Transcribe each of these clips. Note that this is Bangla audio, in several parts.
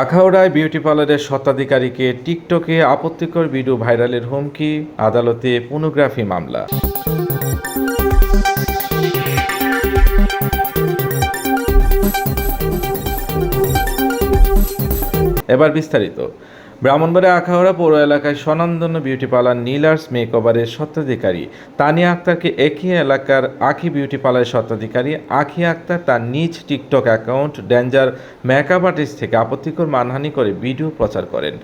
আখাউড়ায় বিউটি পার্লারের স্বত্বাধিকারীকে টিকটকে আপত্তিকর ভিডিও ভাইরালের হুমকি, আদালতে পর্নোগ্রাফি মামলা। এবার বিস্তারিত। ব্রাহ্মণবাড়িয়া আখাউড়া পৌর এলাকায় স্বনামধন্য বিউটি পার্লার নীলার্স মেকওভারের স্বত্বাধিকারী তানিয়া আক্তারকে একই এলাকার আখি বিউটি পার্লারের স্বত্বাধিকারী আখি আক্তার তার নিজ TikTok account danger makeup artist থেকে আপত্তিকর মানহানি করে ভিডিও প্রচার করেন,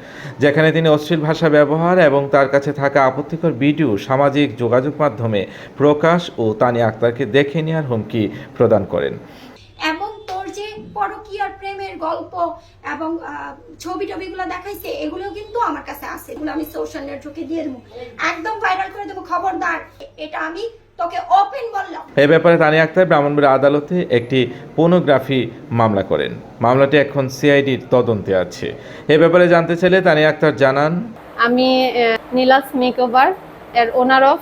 যেখানে তিনি অশ্লীল ভাষা ব্যবহার এবং তার কাছে থাকা আপত্তিকর ভিডিও সামাজিক যোগাযোগ মাধ্যমে প্রকাশ ও তানিয়া আক্তারকে দেখে নেওয়ার হুমকি প্রদান করেন। পরকীয়ার প্রেমের গল্প এবং ছবি টবিগুলো দেখাইছে, এগুলো কিন্তু আমার কাছে আছে। এগুলো আমি সোশ্যাল নেটওয়ার্কে দিয়ে দেবো, একদম ভাইরাল করে দেবো। খবরদার, এটা আমি তোকে ওপেন বললাম। এই ব্যাপারে তানিয়া আক্তার ব্রাহ্মণবাড়িয়া আদালতে একটি পর্নোগ্রাফি মামলা করেন। মামলাটি এখন সিআইডির তদন্তে আছে। এ ব্যাপারে জানতে চাইলে তানিয়া আক্তার জানান, আমি নীলাস মেকওভার এর ওনার অফ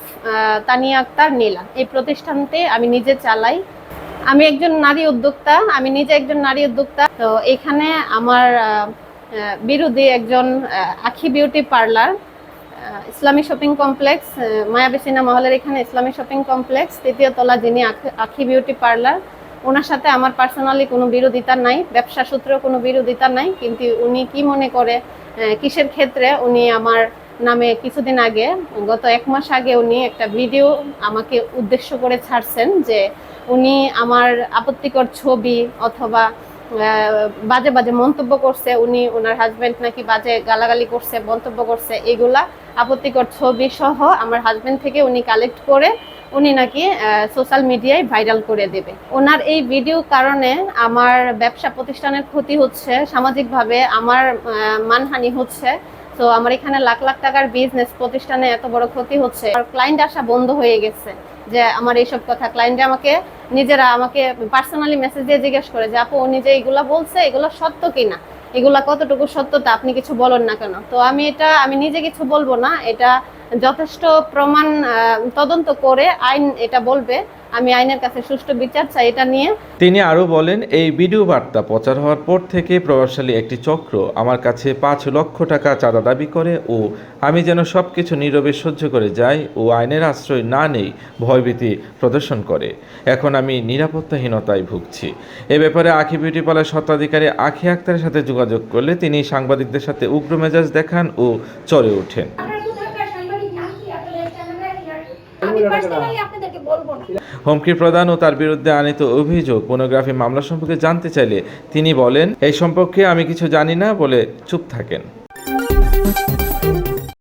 তানিয়া আক্তার নীলা। এই প্রতিষ্ঠানতে আমি নিজে চালাই। আমি একজন নারী উদ্যোক্তা, আমি নিজে একজন নারী উদ্যোক্তা। তো এখানে আমার বিরোধী একজন আখি বিউটি পার্লার, ইসলামী শপিং কমপ্লেক্স, মায়াবী সিনেমা হলের এখানে ইসলামী শপিং কমপ্লেক্স, তৃতীয় তলা, যিনি আখি বিউটি পার্লার, ওনার সাথে আমার পার্সোনালি কোনো বিরোধিতা নাই, ব্যবসা সূত্রেও কোনো বিরোধিতা নাই। কিন্তু উনি কি মনে করে, কিসের ক্ষেত্রে উনি আমার নামে কিছুদিন আগে, গত 1 মাস আগে উনি একটা ভিডিও আমাকে উদ্দেশ্য করে ছাড়ছেন যে উনি আমার আপত্তিকর ছবি অথবা বাজে বাজে মন্তব্য করছে, উনি ওনার হাজব্যান্ড নাকি বাজে গালাগালি করছে, মন্তব্য করছে। এগুলা আপত্তিকর ছবি সহ আমার হাজব্যান্ড থেকে উনি কালেক্ট করে উনি নাকি সোশ্যাল মিডিয়ায় ভাইরাল করে দেবে। ওনার এই ভিডিও কারণে আমার ব্যবসা প্রতিষ্ঠানের ক্ষতি হচ্ছে, সামাজিকভাবে আমার মানহানি হচ্ছে। তো আমার এখানে লাখ লাখ টাকার বিজনেস প্রতিষ্ঠানে এত বড় ক্ষতি হচ্ছে। আর ক্লায়েন্ট আসা বন্ধ হয়ে গেছে যে আমার এইসব কথা। ক্লায়েন্টরা নিজেরা আমাকে পার্সোনালি মেসেজ দিয়ে জিজ্ঞেস করে যে আপু উনি যে এগুলা বলছে এগুলো সত্য কিনা, এগুলা কতটুকু সত্যতা, আপনি কিছু বলেন না কেন। তো আমি নিজে কিছু বলবো না, এটা যথেষ্ট প্রমাণ তদন্ত করে আইন এটা বলবে। আমি আইনের কাছে সুষ্ঠু বিচার চাই এটা নিয়ে। তিনি আরও বলেন, এই ভিডিও বার্তা প্রচার হওয়ার পর থেকে প্রভাবশালী একটি চক্র আমার কাছে 5 লক্ষ টাকা চাঁদা দাবি করে ও আমি যেন সব কিছু নীরবে সহ্য করে যাই ও আইনের আশ্রয় না নেই ভয়ভীতি প্রদর্শন করে। এখন আমি নিরাপত্তাহীনতায় ভুগছি। এ ব্যাপারে আখি বিউটি পার্লার স্বত্বাধিকারী আখি আক্তারের সাথে যোগাযোগ করলে তিনি সাংবাদিকদের সাথে উগ্র মেজাজ দেখান ও চড়ে ওঠেন। হুমকি প্রদান ও তার বিরুদ্ধে আনিত অভিযোগ পর্নোগ্রাফি মামলা সম্পর্কে জানতে চাইলে তিনি বলেন, এই সম্পর্কে আমি কিছু জানি না বলে চুপ থাকেন।